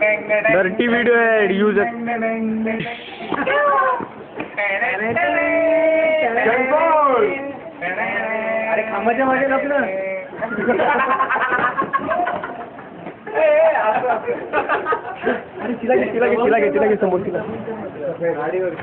Dirty video आहे use अरे खांबाच्या मागे लपलं. अरे तिला घे समोर तिला. गाडीवर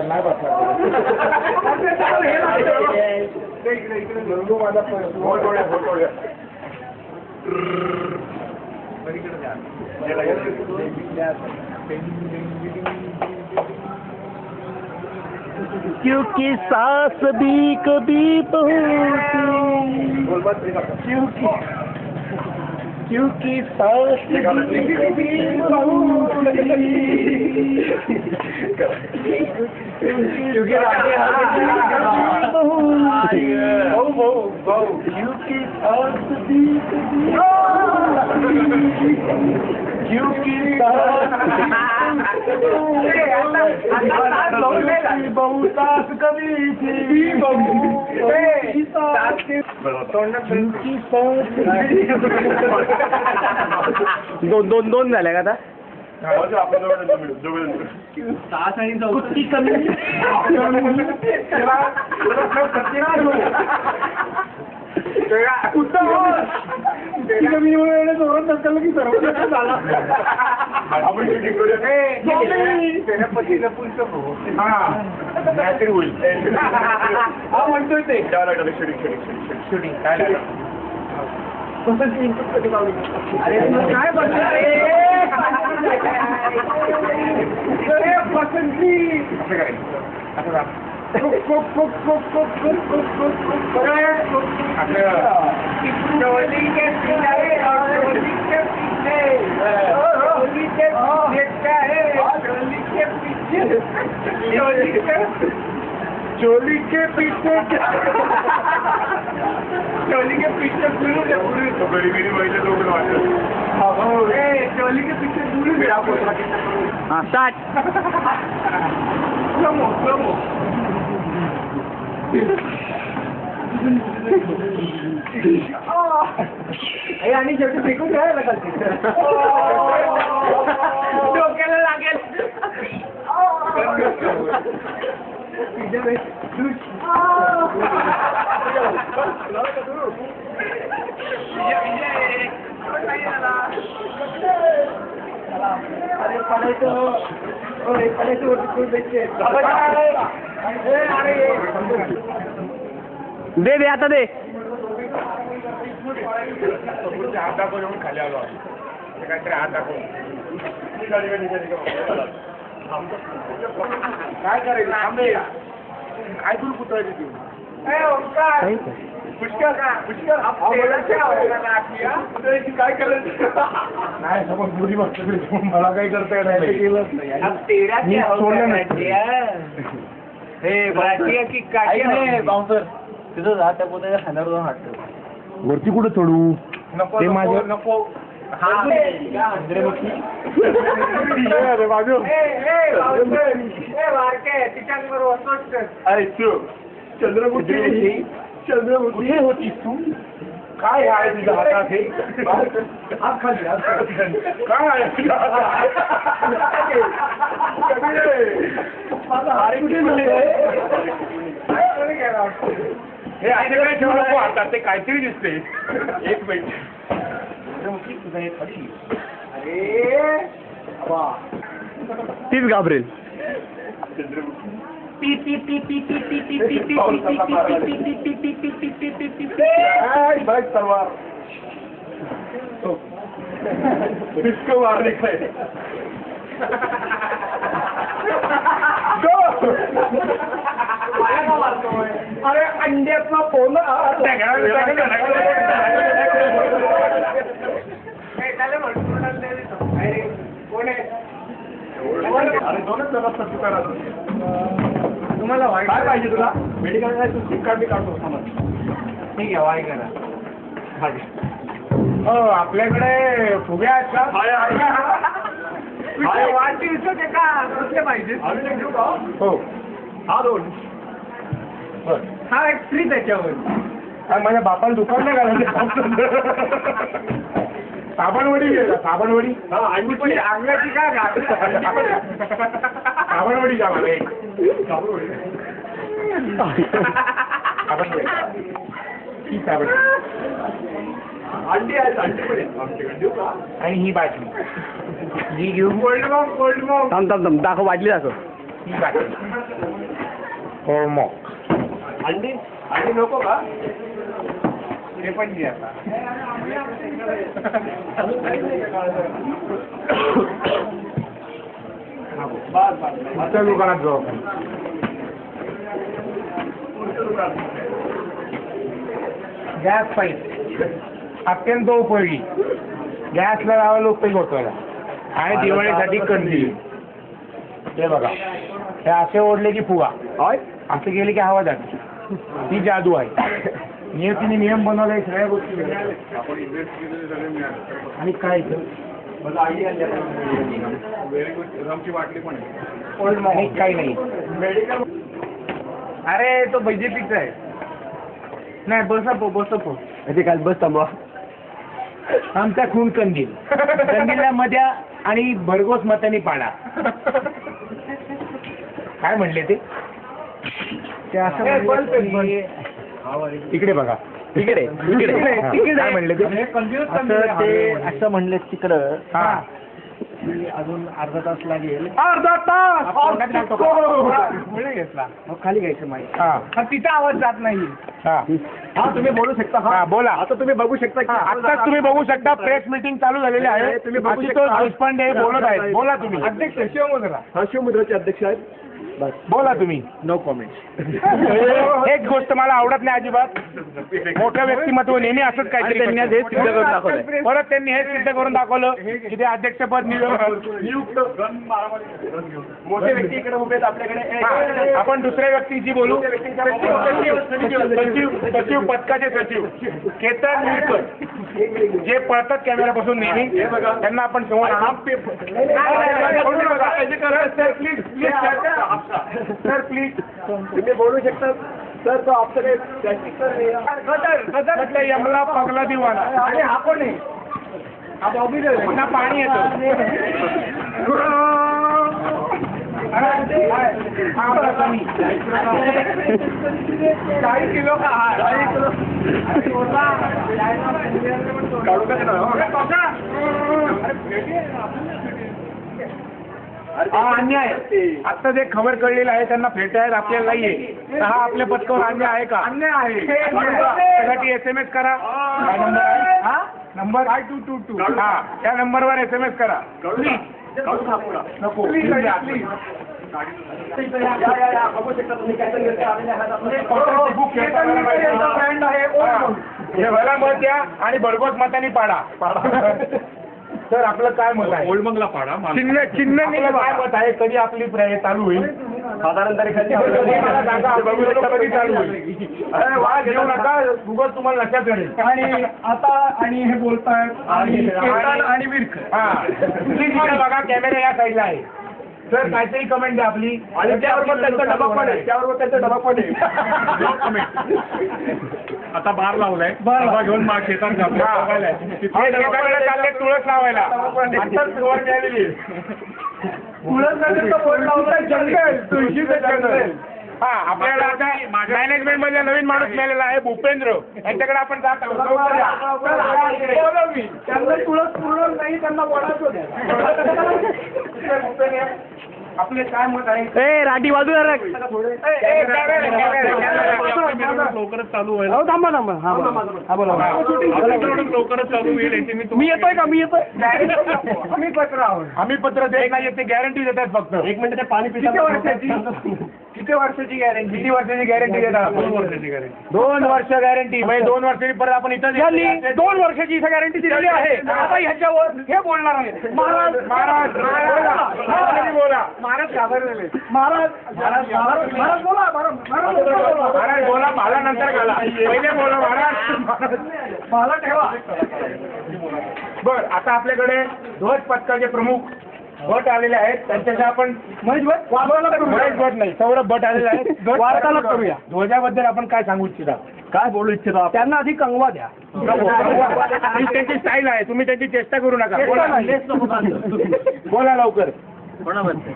नाही बसणार. क्योंकि सास भी कभी क्योंकि सास भी कभी क्योंकि बहुतास कभी दोन झाल्या का आता तास आणि कुठली कमी कमी एवढं जोरात नसलं की सर्व झाला. आपण पतीला पुढचं होईल हा म्हणतोय ते शूटिंग काय अरे काय बघणार पसंती असं करायचं असं चोली के पीछे गरीबी महिला लोग चोली के पीछे हाँ स्टार्ट आणि शेवटी फेकून घ्यायला लागते डोक्याला लागेल. दे आता दे हात दाखवून खाली आलो काहीतरी हात दाखवून काय करायचं काय दूर पुतळायची ती काय करायचं नाही समज बुरी बघतो मला काही करता येणार बाउन्सर तिथं जा त्या पोत्याच्या खांद्यावर जाऊन हात वरती कुठं चढू ते माझ्या नको चंद्रमुखी होती तू काय आहे तुझ्या हातात हे हात खाली काय आहे तुझ्या हे असे काय ठेवू नको हातात ते काहीतरी दिसते. एक मिनिट तुझा हे खाली अरे तीच घाबरेल तलवार मारले काय अरे अंड्यातला फोन तुम्हाला काय पाहिजे तुला मेडिकल सिम कार्ड बी काढतो समज ठीक आहे वाय करा हो आपल्याकडे फुग्या आहेत का वाढदिवस का कसले पाहिजे हो हा दोन हा एक फ्री त्याच्यावर माझ्या बापाला दुकान नाही घालायचं साबणवडी घे का? साबणवडी अंडी पण अंगाची का साबणवडी का मला एक साबणवडी ही साबणवडी अंडी आहेत अंडी पण आहेत. आणि ही बाटली ही घेऊ थांब थांब थांब दाखव वाटली दाखव. ही बाटली कोळमॉक अंडी अंडी नको का? ते पण घे आता आता दुकानात जाऊ आपण. गॅस पाईप अत्यंत उपयोगी गॅसला लावायला उपयोग होतो याला. आणि दिवाळीसाठी कंदील हे बघा हे असे ओढले की फुगा होय असे गेले की हवा जाते. ही जादू आहे. नियतीने नियम बनवले सगळ्या गोष्टी वेगळ्या. आणि काय मला आयडिया वाटली पण नाही काही नाही. मेडिकल अरे तो बीजेपीचा आहे. नाही बसपो काल बस थांबवा. आमचा खून कंदील कंदीलला मध्या आणि भरघोस मतांनी पाडा. काय म्हणले ते असं म्हणले की- इकडे बघा इकडे इकडे काय म्हणले ते असं म्हणले तिकडं हा अजून अर्धा तास लागेल. अर्धा तास घेतला खाली घ्यायचं माहिती. हा तिचा आवाज जात नाही. हा हा तुम्ही बोलू शकता. हा बोला. आता तुम्ही बघू शकता की आताच तुम्ही बघू शकता प्रेस मीटिंग चालू झालेली आहे. तुम्ही बघू आशुतोष शकता. देशपांडे बोलत आहेत. बोला तुम्ही अध्यक्ष शिवमुद्रा हा शिवमुद्राचे अध्यक्ष आहेत. बस बोला तुम्ही. No comment. एक गोष्ट मला आवडत नाही अजिबात. मोठं व्यक्तिमत्व नेहमी असंच काहीतरी त्यांनी आज हे सिद्ध करून दाखवलंय. परत त्यांनी हे सिद्ध करून दाखवलं की ते अध्यक्षपद नियुक्त मोठे व्यक्ती इकडे उभे आहेत आपल्याकडे. हा, आपण दुसऱ्या व्यक्तीची बोलू. सचिव पथकाचे सचिव केतन निळकर जे पळतात कॅमेऱ्यापासून नेहमी त्यांना आपण समोर सर प्लीज तुम्ही बोलू शकता. सर तो आपल्याकडे प्लॅस्टिक म्हटलं यमला पगला दिवाना. आणि हा कोण आहे? हा बॉबी पुन्हा पाणी येतं. हा आपला कमी 40 किलो का हा 40 किलो काढू का? हा अन्याय. आता जे खबर कळलेलं आहे त्यांना फेटे आहेत आपल्याला नाहीये. तर हा आपल्या पथकावर अन्याय आहे का? अन्याय आहे. त्यासाठी SMS करा. काय नंबर आहे? हा नंबर 5222. हा त्या नंबरवर SMS करा. नको जेवायला मत द्या आणि भरघोस मतांनी पाडा. सर आपलं काय मत आहे? ओल्डमंगला पाडा. चिन्ह चिन्ह काय मत आहे? कधी आपली चालू होईल? साधारण तारीख मला सांगा कधी चालू होईल? अरे वा घेऊ नका उगाच तुम्हाला लक्षात येईल. आणि आता आणि हे बोलतायत आणि विरख. हा प्लीज इकडे बघा कॅमेरा या साईडला आहे. सर काहीतरी कमेंट द्या आपली. आणि त्यावर त्यांचा डबा पण आहे. त्यावर त्यांचा डबा पण आहे. आता बार लावलाय. बार घेऊन शेतात चालले तुळस लावायला. आताच सुरुवात झालेली. जंगल तुळशीचं जंगल. हा आपल्याला आता मॅनेजमेंट मध्ये नवीन माणूस मिळालेला आहे भूपेंद्र. यांच्याकडे आपण जात आहोत. त्यांना तुळस पूर्ण नाही त्यांना बोलायचं. आपले काय मत आहे? ए राठी बाजूला लवकरच चालू होईल. थांबा थांबा. हा बोला. लवकरच चालू होईल याची मी येतोय का? मी येतोय. आम्ही पत्र आहोत. आम्ही पत्र देत नाही ते गॅरंटी देतात फक्त. एक मिनिट ते पाणी पिता. किती वर्षाची गॅरंटी? किती वर्षाची गॅरंटी देतात? 2 वर्षाची गॅरंटी. 2 वर्ष गॅरंटी. म्हणजे 2 वर्षाची परत आपण इथं 2 वर्षाची इथं गॅरंटी दिलेली आहे. आता ह्याच्यावर हे बोलणार आहे. महाराज महाराज बोला. महाराज घाबरलेले. महाराज बोला. महाराज बोला. मला नंतर घाला. पहिले बोला महाराज. मला ठेवा. बर आता आपल्याकडे ध्वज पथकाचे प्रमुख भट आलेले आहेत त्यांच्याशी आपण महेश भट नाही सौरभ भट आलेले आहेत वार्तालाप करूया. ध्वजाबद्दल आपण काय सांगू इच्छिता काय बोलू इच्छिता त्यांना आधी कंगवा द्या. ही त्यांची स्टाईल आहे तुम्ही त्यांची चेष्टा करू नका बोला लवकर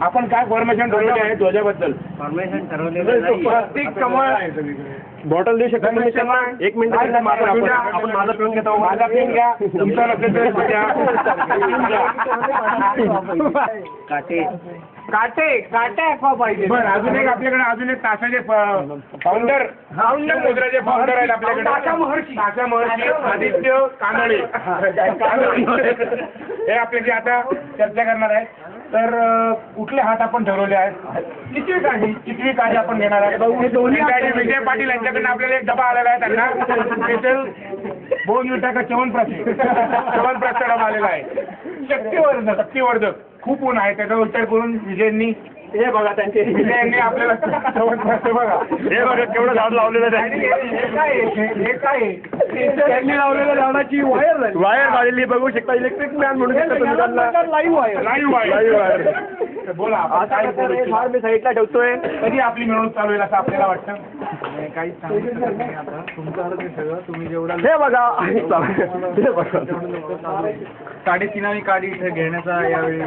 आपण काय फॉर्मेशन ठरवले आहे ध्वजाबद्दल प्रत्येक कमळ बॉटल देऊ शकता तुम्ही त्यांना? एक मिनिट आपण माझा पिऊन घेतो. माझा पेन घ्या तुमचा नसेल तर घ्या. काटे काटे पाहिजे बरं अजून एक आपल्याकडे अजून एक तासाचे फाउंडर मुद्राचे फाउंडर आहेत आपल्याकडे ताशा महर्षी आदित्य कानडे हे आपल्याशी आता चर्चा करणार आहे. तर कुठले हात आपण ठरवले आहेत कितवी काठी आपण घेणार आहे दोन्ही काठी विजय पाटील यांच्याकडनं आपल्याला एक डबा आलेला आहे त्यांना स्पेशल बोनविटा का च्यवनप्राशचा डबा आलेला आहे शक्तिवर्धक खूप ऊन आहे त्याचा विचार करून विजयनी हे बघा त्यांचे विजयांनी आपल्याला च्यवनप्राश बघा हे बघा केवढं झाड लावलेलं हे काय त्यांनी लावलेल्या झाडाची वायर झालेली बघू शकता. इलेक्ट्रिक मॅन म्हणून लाईव्ह वायर. बोला आता फार मी साईडला ठेवतोय. कधी आपली मिळवणूक चालू होईल असं आपल्याला वाटतं काहीच सांगू शकत नाही आता तुमच्यावरच आहे सगळं तुम्ही जेवढा हे बघा 3.5 काडी इथे घेण्याचा यावेळी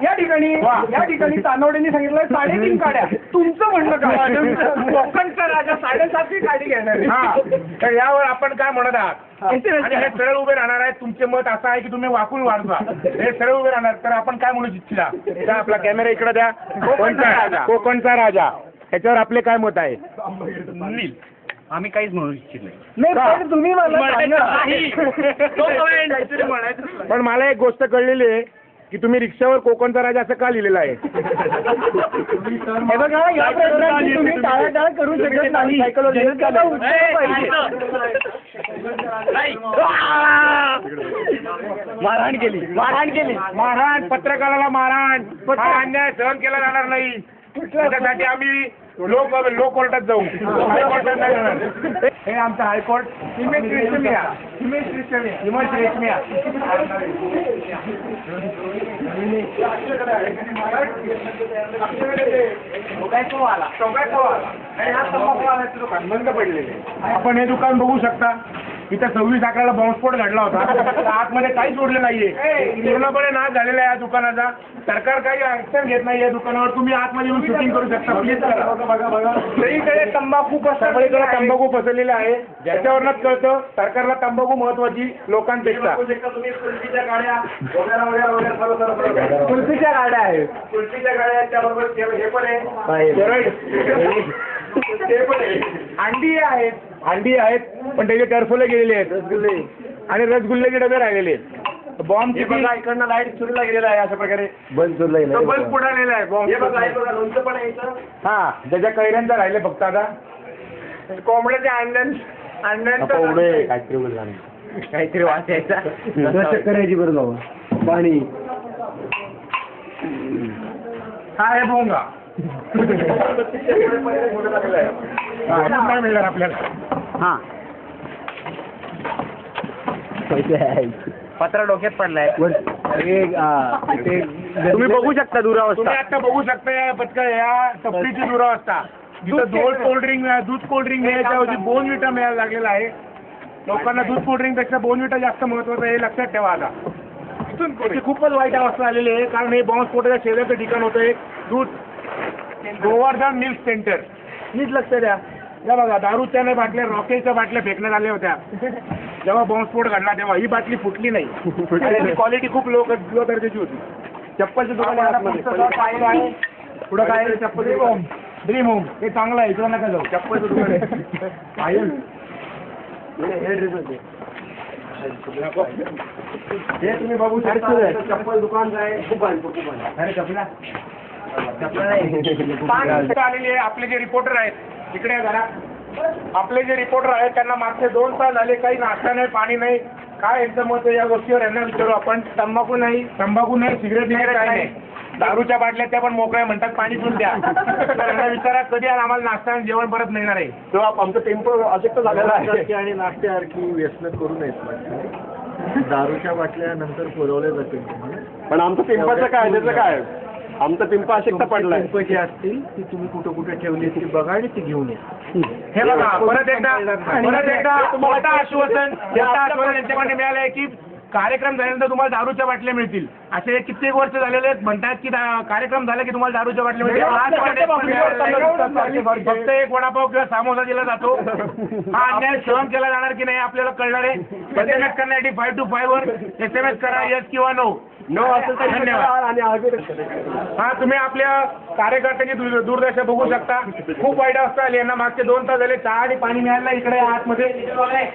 या ठिकाणी तानवडेंनी सांगितलं 3.5 काड्या. तुमचं म्हणणं काय? कोकणचा राजा 7.5 काडी घेणार. हा तर यावर आपण काय म्हणत आहात आणि हे सरळ उभे राहणार आहे. तुमचे मत असं आहे की तुम्ही वाकून वाढवा हे सरळ उभे राहणार तर आपण काय म्हणू इच्छिता आपला कॅमेरा इकडे द्या. कोकणचा राजा ह्याच्यावर आपले काय मत आहे आम्ही काहीच म्हणू इच्छित नाही. नाही तुम्ही पण मला एक गोष्ट कळलेली आहे की तुम्ही रिक्षावर कोकणचा राजा असं का लिहिलेलं आहे हे बघा या प्रश्नाची तुम्ही टाळाटाळ करू शकत नाही. मारहाण पत्रकाराला मारहाण हा अन्याय सहन केला जाणार नाही. त्याच्यासाठी आम्ही लोक कोर्टात जाऊ हायकोर्टात नाही जाणार. हे आमचं हायकोर्ट हिमेश रेशमिया बंद पडलेले. आपण हे दुकान बघू शकता इथं 26/11 बॉम्बस्फोट घडला होता. आतमध्ये काहीच उरलं नाहीये. पूर्णपणे नाश झालेला आहे या दुकानाचा. सरकार काही ऍक्शन घेत नाही या दुकानावर. तुम्ही आतमध्ये येऊन शूटिंग करू शकता. प्लीज करा. बघा सगळीकडे तंबाखू पसरलेला आहे. ज्याच्यावरच कळतं सरकारला तंबाखू महत्वाची लोकांपेक्षा. कुल्फीच्या गाड्या आहेत. कुल्फीच्या गाड्या त्याबरोबर हे पण आहे. अंडी आहेत पण त्याचे टर्फले गेलेले आहेत रसगुल्ले आणि रसगुल्ल्याचे डबे राहिलेले आहेत. बॉम्ब बघा इकडनं लाईट सुरूला गेलेला आहे अशा प्रकारे बल्ब पुढालेला आहे बॉम्ब. हा ज्याच्या कैऱ्यांचा राहिले फक्त आता कोंबड्याच्या अंड्यांचं काहीतरी वास यायचा करायची बरं बाबा पाणी. हा हे भोंगा मिळणार आपल्याला. हा पत्रा डोक्यात पडलाय. तुम्ही बघू शकता दुरावस्था. तुम्ही आता बघू शकता या या टपरीची दुरावस्था. जिथं दूध कोल्ड्रिंक मिळायच्या बोनविटा मिळायला लागलेला आहे. लोकांना दूध कोल्ड्रिंक पेक्षा बोनविटा जास्त महत्वाचं आहे हे लक्षात ठेवा. आता इथून खूपच वाईट अवस्था आलेली आहे कारण हे बॉम्बस्फोटाच्या शेजारचं ठिकाण होतं एक दूध गोवर्धन मिल्क सेंटर. नीट लक्ष द्या. या बघा दारूच्या नाही बाटल्या रॉकेलच्या बाटल्या फेकण्यात आल्या होत्या जेव्हा बॉम्बस्फोट घडला तेव्हा. ही बाटली फुटली नाही. क्वालिटी खूप लो दर्जाची होती. चप्पलचं दुकान आहे पुढं काय चप्पल ड्रीम होम हे चांगलं आहे. इकडं नका जाऊ. चप्पलचं दुकान आहे. हे तुम्ही बघू शकता चप्पल दुकान आहे. अरे चपला आलेली आहे. आपले जे रिपोर्टर आहेत इकडे जरा आपले जे रिपोर्टर आहेत त्यांना मागचे 2 तास झाले काही नाश्ता नाही पाणी नाही. काय यांचं मत आहे या गोष्टीवर यांना विचारू आपण. तंबाखू नाही सिगरेट नाही काय नाही. दारूच्या बाटल्या त्या पण मोकळ्या म्हणतात पाणी पिऊन द्या. त्यांना विचारा कधी आम्हाला नाश्ता आणि जेवण परत मिळणार आहे. तेव्हा आमचं टेम्पो अशक्त झालेला आहे आणि नाश्त्यासारखी व्यसन करू नयेत. दारूच्या बाटल्या नंतर पुरवल्या जातील तुम्हाला. पण आमचं पिंपाचं काय त्याचं काय आमचा पिंपा अशक्त पडलाय. पिंप जी असतील ती तुम्ही कुठं कुठे ठेवली ती बघा आणि ती घेऊन या. हे बघा परत एकदा मोठं आश्वासन यांच्याकडे मिळालं आहे की कार्यक्रम झाल्यानंतर तुम्हाला दारूच्या बाटल्या मिळतील. असे कित्येक वर्ष झालेले आहेत, म्हणतात की कार्यक्रम झाला की तुम्हाला दारूच्या बाटल्या मिळतील. आज फक्त एक वडापाव किंवा सामोसा दिला जातो. हा अन्याय सहन केला जाणार की नाही आपल्याला कळणार आहे. SMS करण्यासाठी 5 to 5 वर SMS करा, येस किंवा नो. असेल तर धन्यवाद. आणि हा तुम्ही आपल्या कार्यकर्त्याची दूरदर्शन बघू शकता. खूप वाईट अवस्था आली यांना. मागचे 2 तास झाले चहा आणि पाणी मिळालं इकडे आतमध्ये.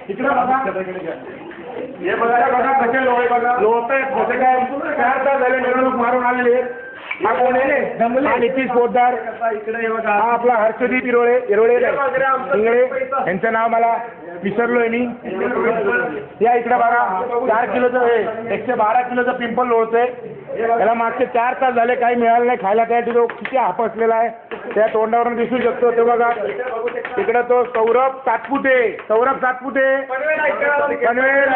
इकडे बघा, हे बघा कसे लोळे बघा लोळत आहेत कसे काय. 4 तास झाले मिरवणूक मारून आलेले आहेत. हा कोण आहे? हा नितीश पोद्दार. हा आपला हर्षदीप इरोळे इंगळे यांचं नाव मला विसरलोय मी. या इकडे बघा 4 किलोचं हे 112 किलोचं पिंपल लोळतंय. त्याला मागचे 4 तास झाले काही मिळालं नाही खायला. त्यासाठी तो किती हापसलेला आहे त्या तोंडावरून दिसू शकतो. ते बघा तिकडे तो सौरभ सातपुते पनवेल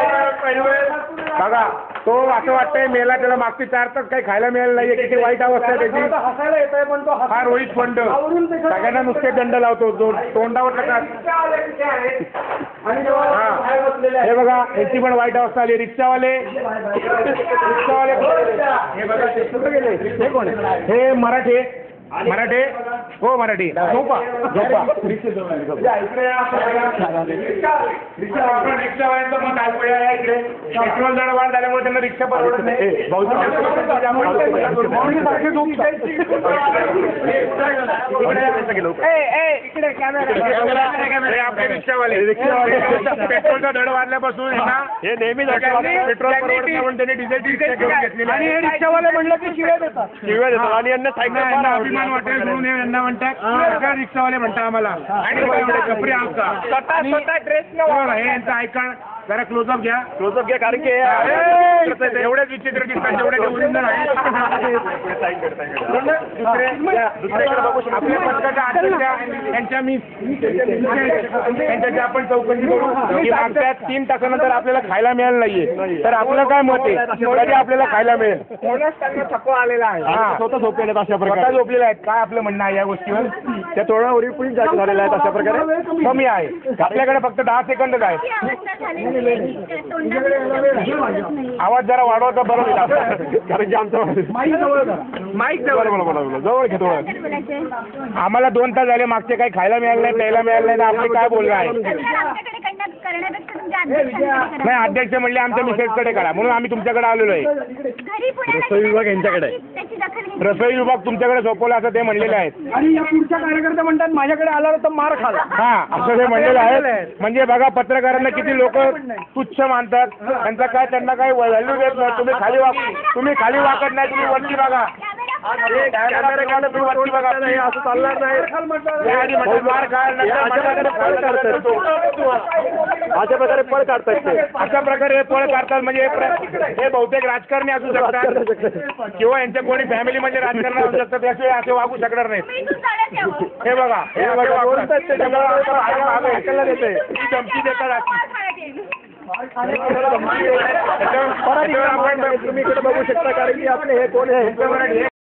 बघा तो असं वाटतंय मेला. त्याला मागचे 4 तास काही खायला मिळालं नाहीये. किती वाईट अवस्था आहे त्याची. हसायला येत आहे पण तो हा रोहित फंड सगळ्यांना नुसते दंड लावतो तोंडावर टाका. हे बघा यांची पण वाईट अवस्था आली. रिक्षावाले हे बघा हे कोण हे मराठे हो मराठी झोपा रिक्षावाल्यांचं मत ऐकूया. इकडे पेट्रोल दर वाढ झाल्यामुळे त्यांना रिक्षा परवडत नाही. आपले रिक्षावाले पेट्रोलचा दर वाढल्यापासून हे नेहमी पेट्रोल परवडत नाही म्हणून त्यांनी डिझेल रिक्षा घेऊन घेतलेली. आणि हे रिक्षावाले म्हणलं की शिव्या देतात आणि यांना सायकल अभिमान वाटेल म्हणून यांना म्हणतात रिक्षावाले म्हणतात आम्हाला. आणि कपडे आमचा स्वतः ड्रेस हे यांचं ऐकण जरा क्लोजअप घ्या कारण की एवढेच विचित्र दिसतात जेवढे ओरिजिनल आहे. आपल्या पथकाच्या अध्यक्षा यांच्या मी यांच्याची आपण चौकशी करू की मागच्या 3 तासानंतर आपल्याला खायला मिळालं नाहीये. तर आपलं काय मत आहे कधी आपल्याला खायला मिळेल. त्यांना थकवा आलेला आहे. स्वतः झोपलेले आहेत. अशा प्रकारे झोपलेले आहेत. काय आपलं म्हणणं आहे या गोष्टीवर. त्या तोरणावरील पुढील जागा झालेल्या आहेत. अशा प्रकारे कमी आहे. आपल्याकडे फक्त 10 सेकंदच आहे. आवाज जरा वाढवा तर बरं होईल. कारण की आमचं माईक जवळ घेतो. आम्हाला 2 तास झाले मागचे काही खायला मिळालं नाही प्यायला मिळालं नाही. आपले काय बोलणं आहे. नाही अध्यक्ष म्हणले आमच्या मिसेसकडे करा म्हणून आम्ही तुमच्याकडे आलेलो आहे. रसोई विभाग यांच्याकडे रसोई विभाग तुमच्याकडे सोपवला असं ते म्हणलेले आहेत. आणि या पुढच्या कार्यकर्ते म्हणतात माझ्याकडे आला तर मार खाला. हा असं ते म्हणलेलं आहे. म्हणजे बघा पत्रकारांना किती लोक तुच्छ मानतात. त्यांचा काय त्यांना काही व्हॅल्यू देत नाही. तुम्ही खाली वाकत नाही. तुम्ही वरती बघा. वरती बघा असं चालणार नाही. अशा प्रकारे पळ काढतात. अशा प्रकारे पळ काढतात म्हणजे हे बहुतेक राजकारणी असू शकतात किंवा यांच्या कोणी फॅमिली मध्ये राजकारण असू शकतात. त्याशिवाय असे वागू शकणार नाहीत. हे बघा धमकी देतात. तुम्ही इकडे बघू शकता कारण की आपले हे कोण आहे